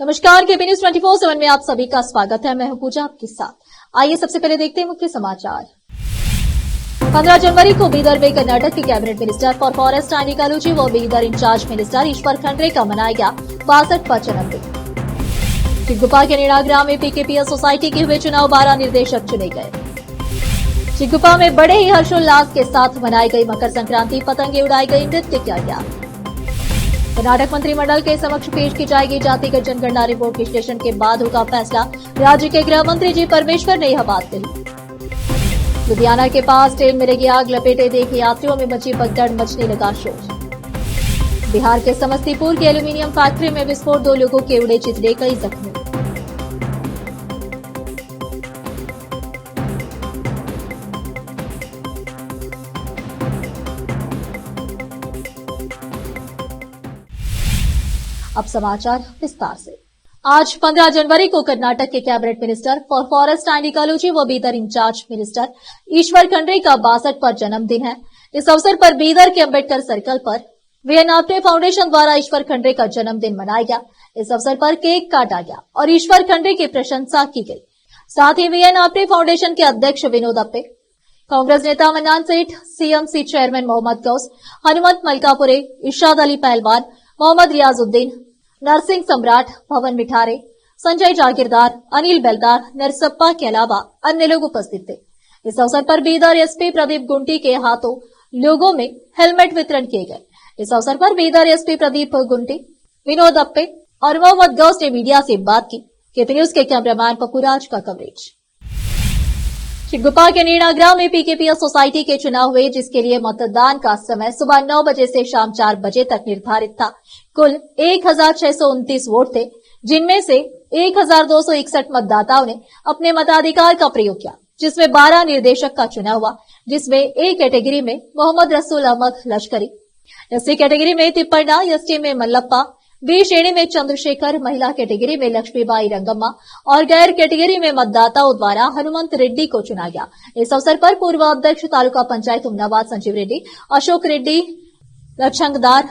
नमस्कार, KP news 24/7 में आप सभी का स्वागत है। मैं हूं पूजा आपके साथ। आइए सबसे पहले देखते हैं मुख्य समाचार। 15 जनवरी को बीदर में कर्नाटक के कैबिनेट मिनिस्टर फॉर फॉरेस्ट आनी कालूजी व बीदर इंचार्ज मिनिस्टर ईश्वर खंड्रे का मनाया गया 62वां जन्मदिन। चिकगुफा के नीड़ा ग्राम में पीकेपीएस सोसाइटी के हुए चुनाव 12 निर्देशक चुने गए। चिकगुफा में बड़े ही हर्षोल्लास के साथ मनाई गई मकर संक्रांति, पतंगे उड़ाई गई, नृत्य किया गया। कर्नाटक मंत्रिमंडल के समक्ष पेश की जाएगी जातिगत जनगणना रिपोर्ट, विश्लेषण के बाद होगा फैसला। राज्य के गृह मंत्री जी परमेश्वर ने यह बात कही। लुधियाना के पास ट्रेन में लगी आग, लपेटे देखे यात्रियों में मची भगदड़, मचने लगा शोर। बिहार के समस्तीपुर की एल्यूमिनियम फैक्ट्री में विस्फोट, 2 लोगों के उड़े चिथड़े, कई जख्मी। अब समाचार विस्तार से। आज 15 जनवरी को कर्नाटक के कैबिनेट मिनिस्टर फॉर फॉरेस्ट आनी कालूजी व बीदर इंचार्ज मिनिस्टर ईश्वर खंड्रे का 62वां जन्मदिन है। इस अवसर पर बीदर के अंबेडकर सर्कल पर वीएनआरपी फाउंडेशन द्वारा ईश्वर खंड्रे का जन्मदिन मनाया गया। इस अवसर पर केक काटा गया और ईश्वर खंड्रे की प्रशंसा की गई। साथ ही वीएनआरपी फाउंडेशन के अध्यक्ष विनोद अप्पे, कांग्रेस नेता मन्नान सेठ, सीएमसी चेयरमैन मोहम्मद गौस, हनुमत मलकापुरे, इरशाद अली पहलवान, मोहम्मद रियाजुद्दीन, नरसिंह सम्राट, भवन मिठारे, संजय जागीरदार, अनिल बेलदार, नरसप्पा के अलावा अन्य लोग उपस्थित थे। इस अवसर पर बीदर एसपी प्रदीप गुंटी के हाथों लोगों में हेलमेट वितरण किए गए। इस अवसर पर बीदर एसपी प्रदीप गुंटी, विनोद अप्पे और मोहम्मद गौस ने मीडिया से बात की। केपी न्यूज के कैमरामैन पप्पूराज का कवरेज। चिकगुफा के नीड़ा ग्राम में पीकेपीएस सोसाइटी के चुनाव हुए, जिसके लिए मतदान का समय सुबह 9 बजे से शाम 4 बजे तक निर्धारित था। कुल 1629 वोट थे, जिनमें से 1261 मतदाताओं ने अपने मताधिकार का प्रयोग किया, जिसमें 12 निर्देशक का चुनाव हुआ, जिसमें ए कैटेगरी में मोहम्मद रसूल अहमद लश्करी, एससी कैटेगरी में तिप्पण्णा, एसटी में मल्लप्पा, बी श्रेणी में चंद्रशेखर, महिला कैटेगरी में लक्ष्मीबाई रंगम्मा और गैर कैटेगरी में मतदाताओं द्वारा हनुमंत रेड्डी को चुना गया। इस अवसर पर पूर्व अध्यक्ष तालुका पंचायत उमनाबाद संजीव रेड्डी, अशोक रेड्डी लक्षंगदार,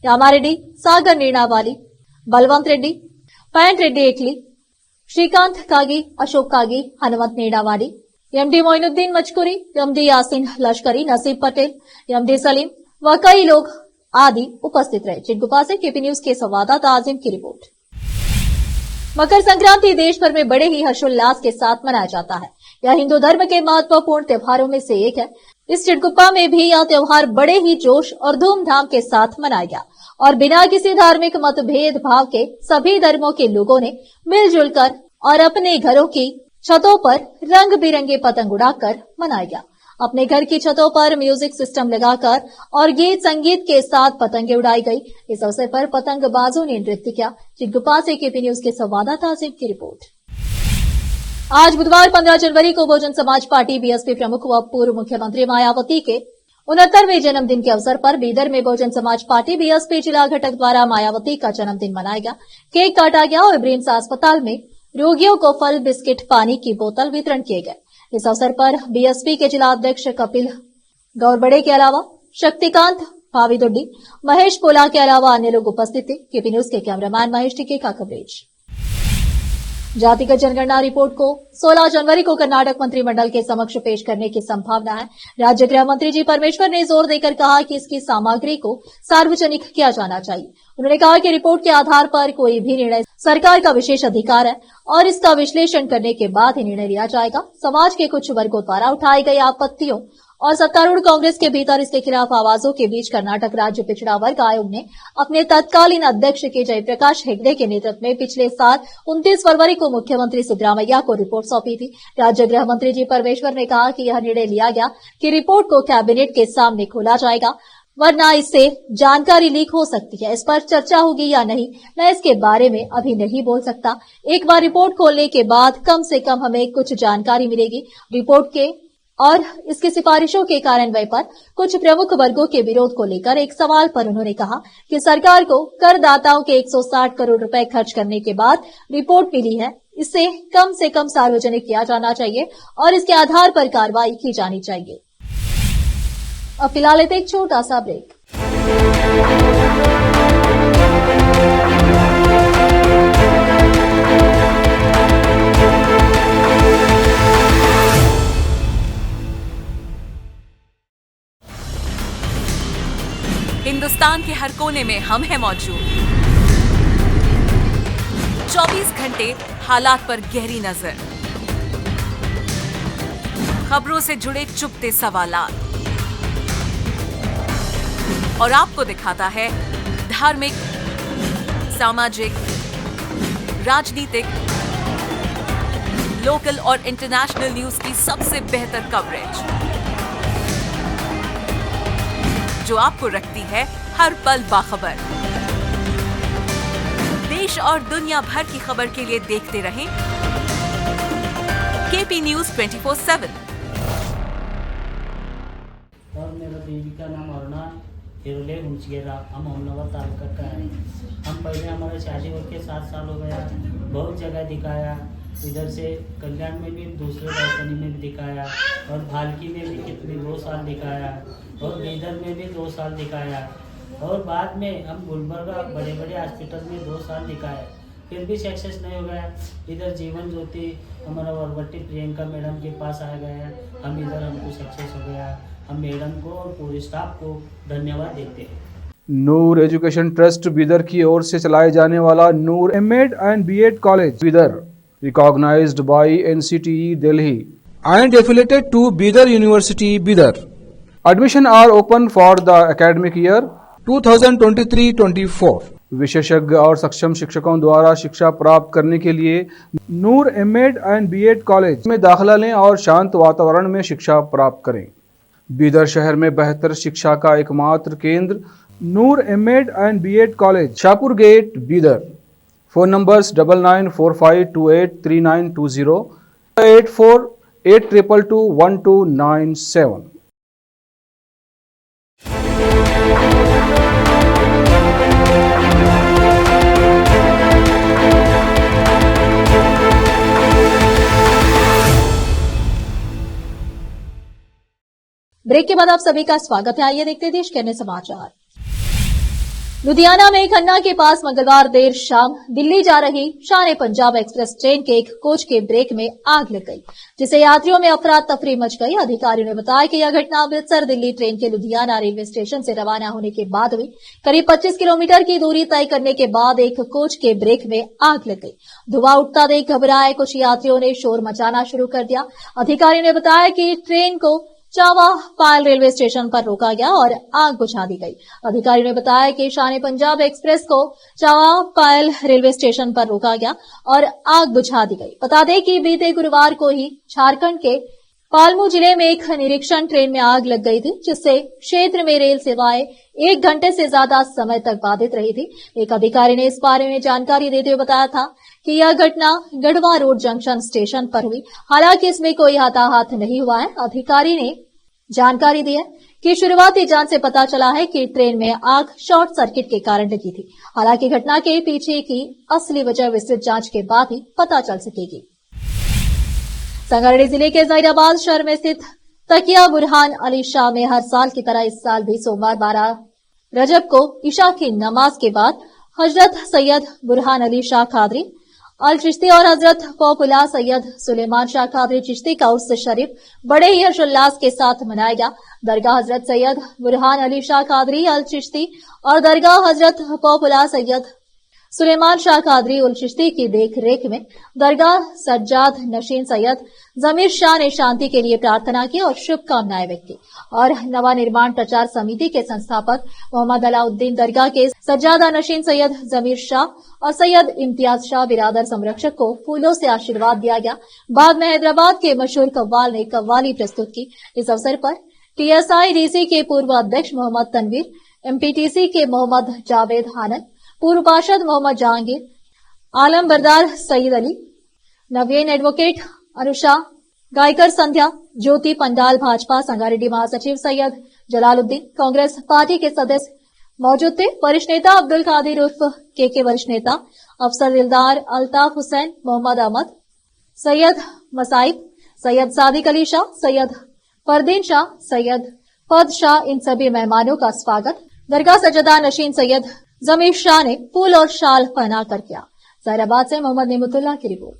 रामारेड्डी, सागर नीणावाली, बलवंत रेड्डी, पैंट रेड्डी एकली, श्रीकांत कागी, अशोक कागी, हनुमंत नीणावाड़ी, एमडी मोइनुद्दीन मचकुरी, एमडी यासीन लश्करी, नसीब पटेल, एमडी सलीम व कई लोग आदि उपस्थित रहे। चिकगुफा से केपी न्यूज के संवाददाता आजिम की रिपोर्ट। मकर संक्रांति देश भर में बड़े ही हर्षोल्लास के साथ मनाया जाता है। यह हिंदू धर्म के महत्वपूर्ण त्योहारों में से एक है। इस चिकगुफा में भी यह त्योहार बड़े ही जोश और धूमधाम के साथ मनाया गया और बिना किसी धार्मिक मतभेद भाव के सभी धर्मों के लोगों ने मिलजुल कर और अपने घरों की छतों पर रंग बिरंगे पतंग उड़ाकर मनाया गया। अपने घर की छतों पर म्यूजिक सिस्टम लगाकर और गीत संगीत के साथ पतंगे उड़ाई गई। इस अवसर पर पतंगबाजों ने नृत्य किया। चिकगुफा से केपी न्यूज के संवाददाता आसिफ की रिपोर्ट। आज बुधवार 15 जनवरी को बहुजन समाज पार्टी बीएसपी प्रमुख व पूर्व मुख्यमंत्री मायावती के 69वें जन्मदिन के अवसर पर बीदर में बहुजन समाज पार्टी बीएसपी जिला घटक द्वारा मायावती का जन्मदिन मनाया गया। केक काटा गया और ब्रिम्स अस्पताल में रोगियों को फल, बिस्किट, पानी की बोतल वितरण किए गए। इस अवसर पर बीएसपी के जिला अध्यक्ष कपिल गौरबड़े के अलावा शक्तिकांत भावीदुड्डी, महेश पोला के अलावा अन्य लोग उपस्थित थे। केपी न्यूज के कैमरामैन महेश टिके का कवरेज। जातिगत जनगणना रिपोर्ट को 16 जनवरी को कर्नाटक मंत्रिमंडल के समक्ष पेश करने की संभावना है। राज्य गृह मंत्री जी परमेश्वर ने जोर देकर कहा कि इसकी सामग्री को सार्वजनिक किया जाना चाहिए। उन्होंने कहा कि रिपोर्ट के आधार पर कोई भी निर्णय सरकार का विशेष अधिकार है और इसका विश्लेषण करने के बाद ही निर्णय लिया जाएगा। समाज के कुछ वर्गों द्वारा उठाई गई आपत्तियों और सत्तारूढ़ कांग्रेस के भीतर इसके खिलाफ आवाजों के बीच कर्नाटक राज्य पिछड़ा वर्ग आयोग ने अपने तत्कालीन अध्यक्ष के जयप्रकाश हेगड़े के नेतृत्व में पिछले साल 29 फरवरी को मुख्यमंत्री सिद्धरामैया को रिपोर्ट सौंपी थी। राज्य गृह मंत्री जी परमेश्वर ने कहा कि यह निर्णय लिया गया कि रिपोर्ट को कैबिनेट के सामने खोला जाएगा, वरना इससे जानकारी लीक हो सकती है। इस पर चर्चा होगी या नहीं, मैं इसके बारे में अभी नहीं बोल सकता। एक बार रिपोर्ट खोलने के बाद कम से कम हमें कुछ जानकारी मिलेगी। रिपोर्ट के और इसकी सिफारिशों के कार्यान्वयन पर कुछ प्रमुख वर्गों के विरोध को लेकर एक सवाल पर उन्होंने कहा कि सरकार को करदाताओं के 160 करोड़ रुपए खर्च करने के बाद रिपोर्ट मिली है, इसे कम से कम सार्वजनिक किया जाना चाहिए और इसके आधार पर कार्रवाई की जानी चाहिए। अब फिलहाल एक छोटा सा ब्रेक। हिंदुस्तान के हर कोने में हम हैं मौजूद। 24 घंटे हालात पर गहरी नजर, खबरों से जुड़े चुपते सवालात और आपको दिखाता है धार्मिक, सामाजिक, राजनीतिक, लोकल और इंटरनेशनल न्यूज की सबसे बेहतर कवरेज, जो आपको रखती है हर पल बाखबर। देश और दुनिया भर की खबर के लिए देखते रहें केपी न्यूज 24/7। और मेरा देवी का नाम अरुणा हिरोले हुंचगेरा, हम अहमदाबाद तालुका का है। हम पहले हमारा शादी होकर 7 साल हो गया, बहुत जगह दिखाया, इधर से कल्याण में भी, दूसरे राजधानी में भी दिखाया, और भालकी में भी कितने 2 साल दिखाया, और बीदर में भी 2 साल दिखाया, और बाद में हम गुलबर्गा बड़े बड़े हॉस्पिटल में 2 साल दिखाए, फिर भी सक्सेस नहीं हो गया। इधर जीवन ज्योति हमारा वरवट्टी प्रियंका मैडम के पास आ गया, हम इधर हमको सक्सेस हो गया। हम मैडम को और पूरे स्टाफ को धन्यवाद देते हैं। नूर एजुकेशन ट्रस्ट बीदर की ओर से चलाए जाने वाला Noor MEd and BEd college Bidar, recognized by NCTE Delhi and affiliated to Bidar University Bidar. Admission are open for the academic year 2023-24. विशेषज्ञ और सक्षम शिक्षकों द्वारा शिक्षा प्राप्त करने के लिए नूर एमएड एंड बीएड कॉलेज में दाखिला लें और शांत वातावरण में शिक्षा प्राप्त करें। बीदर शहर में बेहतर शिक्षा का एकमात्र केंद्र Noor MEd and BEd college, Shahpur gate, Bidar. Phone numbers 9945283920, 8482221297। Break के बाद आप सभी का स्वागत है। आइए देखते हैं देश के अन्य समाचार। लुधियाना में खन्ना के पास मंगलवार देर शाम दिल्ली जा रही शान-ए-पंजाब एक्सप्रेस ट्रेन के एक कोच के ब्रेक में आग लग गई, जिससे यात्रियों में अफरा तफरी मच गई। अधिकारियों ने बताया कि यह घटना अमृतसर दिल्ली ट्रेन के लुधियाना रेलवे स्टेशन से रवाना होने के बाद हुई। करीब 25 किलोमीटर की दूरी तय करने के बाद एक कोच के ब्रेक में आग लग गई। धुआं उठता देख घबराए कुछ यात्रियों ने शोर मचाना शुरू कर दिया। अधिकारियों ने बताया कि ट्रेन को चावा पायल रेलवे स्टेशन पर रोका गया और आग बुझा दी गई। अधिकारियों ने बताया कि शान-ए-पंजाब एक्सप्रेस को चावा पायल रेलवे स्टेशन पर रोका गया और आग बुझा दी गई। बता दें कि बीते गुरुवार को ही झारखंड के पालमू जिले में एक निरीक्षण ट्रेन में आग लग गई थी, जिससे क्षेत्र में रेल सेवाएं 1 घंटे से ज्यादा समय तक बाधित रही थी। एक अधिकारी ने इस बारे में जानकारी देते हुए बताया था कि यह घटना गढ़वा रोड जंक्शन स्टेशन पर हुई। हालांकि इसमें कोई हताहत नहीं हुआ है। अधिकारी ने जानकारी दी है कि शुरुआती जांच से पता चला है कि ट्रेन में आग शॉर्ट सर्किट के कारण लगी थी। हालांकि घटना के पीछे की असली वजह विस्तृत जांच के बाद ही पता चल सकेगी। संगारेड्डी जिले के जहीराबाद शहर में स्थित तकिया बुरहान अली शाह में हर साल की तरह इस साल भी सोमवार 12 रजब को ईशा की नमाज के बाद हजरत सैयद बुरहान अली शाह कादरी अल चिश्ती और हजरत फौकुल्लाह सैयद सुलेमान शाह कादरी चिश्ती का उर्स शरीफ बड़े ही हर्षोल्लास के साथ मनाया गया। दरगाह हजरत सैयद बुरहान अली शाह कादरी अल चिश्ती और दरगाह हजरत फौकुल्लाह सैयद सुलेमान शाह कादरी उल चिश्ती की देख रेख में दरगाह सज्जाद नशीन सैयद जमीर शाह ने शांति के लिए प्रार्थना की और शुभकामनाएं व्यक्त की। और नवा निर्माण प्रचार समिति के संस्थापक मोहम्मद अलाउद्दीन दरगाह के सज्जादा नशीन सैयद जमीर शाह और सैयद इम्तियाज शाह बिरादर संरक्षक को फूलों से आशीर्वाद दिया गया। बाद में हैदराबाद के मशहूर कव्वाल ने कव्वाली प्रस्तुत की। इस अवसर पर TSIDC के पूर्व अध्यक्ष मोहम्मद तनवीर, MPTC के मोहम्मद जावेद हानन, पूर्व पार्षद मोहम्मद जहांगीर, आलम बरदार सईद अली, नवीन एडवोकेट अनुषा, गायकर संध्या, ज्योति पंडाल, भाजपा संगारेड्डी महासचिव सैयद जलालुद्दीन, कांग्रेस पार्टी के सदस्य मौजूद थे। वरिष्ठ नेता अब्दुल कादिर उर्फ के वरिष्ठ नेता अफसर दिलदार, अल्ताफ हुसैन, मोहम्मद अहमद, सैयद मसाइब, सैयद सादिक अली शाह, सैयद फरदीन शाह, सैयद फद शाह, इन सभी मेहमानों का स्वागत दरगाह सज्जादा नशीन सैयद जमीर शाह ने फूल और शाल पहनाकर किया। जहीराबाद से मोहम्मद नेमतुल्लाह की रिपोर्ट।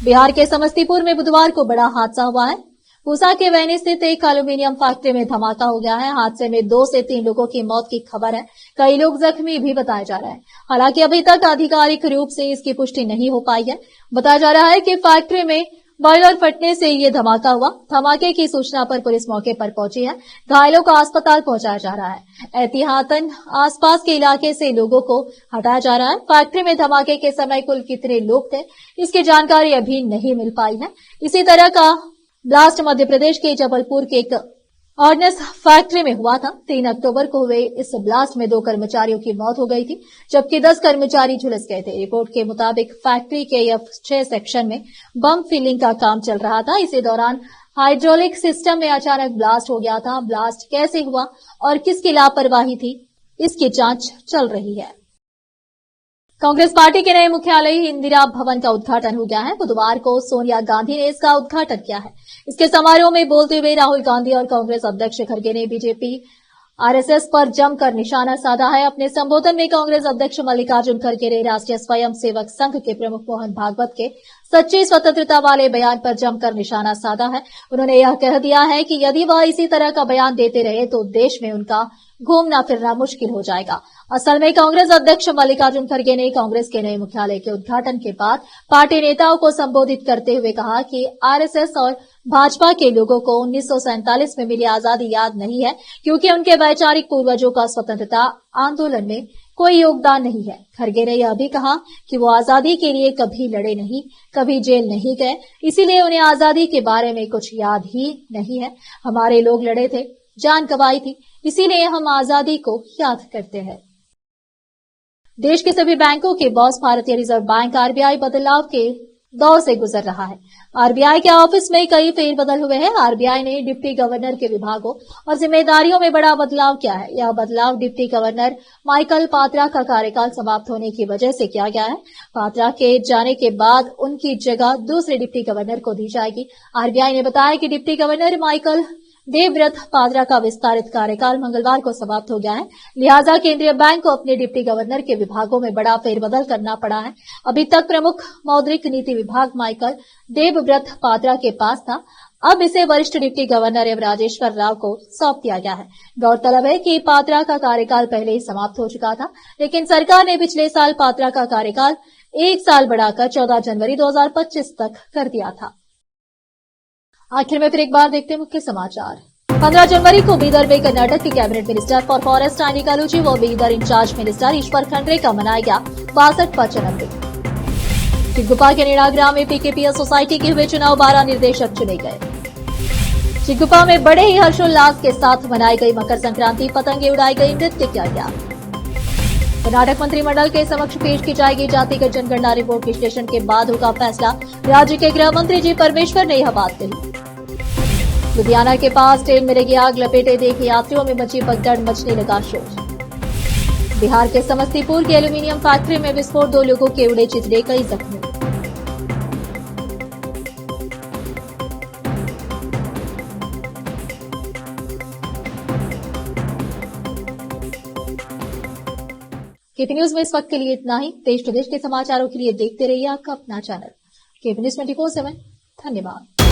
बिहार के समस्तीपुर में बुधवार को बड़ा हादसा हुआ है। पूसा के वैनी स्थित एक एल्यूमिनियम फैक्ट्री में धमाका हो गया है। हादसे में 2 से 3 लोगों की मौत की खबर है। कई लोग जख्मी भी बताए जा रहे हैं। हालांकि अभी तक आधिकारिक रूप से इसकी पुष्टि नहीं हो पाई है। बताया जा रहा है कि फैक्ट्री में बॉयलर फटने से ये धमाका हुआ। धमाके की सूचना पर पुलिस मौके पर पहुंची है। घायलों को अस्पताल पहुंचाया जा रहा है। एहतियातन आसपास के इलाके से लोगों को हटाया जा रहा है। फैक्ट्री में धमाके के समय कुल कितने लोग थे, इसकी जानकारी अभी नहीं मिल पाई है। इसी तरह का ब्लास्ट मध्य प्रदेश के जबलपुर के एक ऑर्डिनेंस फैक्ट्री में हुआ था। 3 अक्टूबर को हुए इस ब्लास्ट में 2 कर्मचारियों की मौत हो गई थी, जबकि 10 कर्मचारी झुलस गए थे। रिपोर्ट के मुताबिक फैक्ट्री के F6 सेक्शन में बम फिलिंग का काम चल रहा था। इसी दौरान हाइड्रोलिक सिस्टम में अचानक ब्लास्ट हो गया था। ब्लास्ट कैसे हुआ और किसकी लापरवाही थी, इसकी जांच चल रही है। कांग्रेस पार्टी के नए मुख्यालय इंदिरा भवन का उद्घाटन हो गया है। बुधवार को सोनिया गांधी ने इसका उद्घाटन किया है। इसके समारोह में बोलते हुए राहुल गांधी और कांग्रेस अध्यक्ष खड़गे ने बीजेपी आरएसएस पर जमकर निशाना साधा है। अपने संबोधन में कांग्रेस अध्यक्ष मल्लिकार्जुन खड़गे ने राष्ट्रीय स्वयंसेवक संघ के प्रमुख मोहन भागवत के सच्ची स्वतंत्रता वाले बयान पर जमकर निशाना साधा है। उन्होंने यह कह दिया है कि यदि वह इसी तरह का बयान देते रहे तो देश में उनका घूमना फिरना मुश्किल हो जाएगा। असल में कांग्रेस अध्यक्ष मल्लिकार्जुन खड़गे ने कांग्रेस के नए मुख्यालय के उद्घाटन के बाद पार्टी नेताओं को संबोधित करते हुए कहा कि आरएसएस और भाजपा के लोगों को 1947 में मिली आजादी याद नहीं है, क्योंकि उनके वैचारिक पूर्वजों का स्वतंत्रता आंदोलन में कोई योगदान नहीं है। खड़गे ने यह भी कहा कि वो आजादी के लिए कभी लड़े नहीं, कभी जेल नहीं गए, इसीलिए उन्हें आजादी के बारे में कुछ याद ही नहीं है। हमारे लोग लड़े थे, जान गंवाई थी, इसीलिए हम आजादी को याद करते हैं। देश के सभी बैंकों के बॉस भारतीय रिजर्व बैंक आरबीआई बदलाव के दौर से गुजर रहा है। आरबीआई के ऑफिस में कई फेरबदल हुए हैं। आरबीआई ने डिप्टी गवर्नर के विभागों और जिम्मेदारियों में बड़ा बदलाव किया है। यह बदलाव डिप्टी गवर्नर माइकल पात्रा का कार्यकाल समाप्त होने की वजह से किया गया है। पात्रा के जाने के बाद उनकी जगह दूसरे डिप्टी गवर्नर को दी जाएगी। आरबीआई ने बताया कि deputy governor Michael Devvrat Patra का विस्तारित कार्यकाल मंगलवार को समाप्त हो गया है। लिहाजा केंद्रीय बैंक को अपने डिप्टी गवर्नर के विभागों में बड़ा फेरबदल करना पड़ा है। अभी तक प्रमुख मौद्रिक नीति विभाग माइकल देवव्रत पात्रा के पास था। अब इसे वरिष्ठ deputy governor M Rajeshwar Rao को सौंप दिया गया है। गौरतलब है कि पात्रा का कार्यकाल पहले ही समाप्त हो चुका था, लेकिन सरकार ने पिछले साल पात्रा का कार्यकाल 1 साल बढ़ाकर 14 जनवरी 2025 तक कर दिया था। आखिर में फिर एक बार देखते हैं मुख्य समाचार। 15 जनवरी को बीदर में कर्नाटक के कैबिनेट मिनिस्टर फॉर फॉरेस्ट आनी कालूजी व बीदर इंचार्ज मिनिस्टर ईश्वर खंड्रे का मनाया गया 62वां जन्मदिन। चिगुपा के नेड़ा ग्राम में पीकेपीएस सोसाइटी के हुए चुनाव 12 निर्देशक चुने गए। चिगुपा में बड़े ही हर्षोल्लास के साथ मनाई गई मकर संक्रांति, पतंगे उड़ाई गई, नृत्य किया गया। कर्नाटक मंत्रिमंडल के समक्ष पेश की जाएगी जातिगत जनगणना रिपोर्ट, विश्लेषण के बाद होगा फैसला। राज्य के गृह मंत्री जी परमेश्वर ने यह बात कही। लुधियाना के पास ट्रेन में लगी आग, लपेटे देखे यात्रियों में मची भगदड़, मचने लगा शोर। बिहार के समस्तीपुर की एल्यूमिनियम फैक्ट्री में विस्फोट, 2 लोगों के उड़े चिथड़े, कई जख्मी। केपी न्यूज में इस वक्त के लिए इतना ही। देश प्रदेश के समाचारों के लिए देखते रहिए आपका अपना चैनल केपी न्यूज 24/7। धन्यवाद।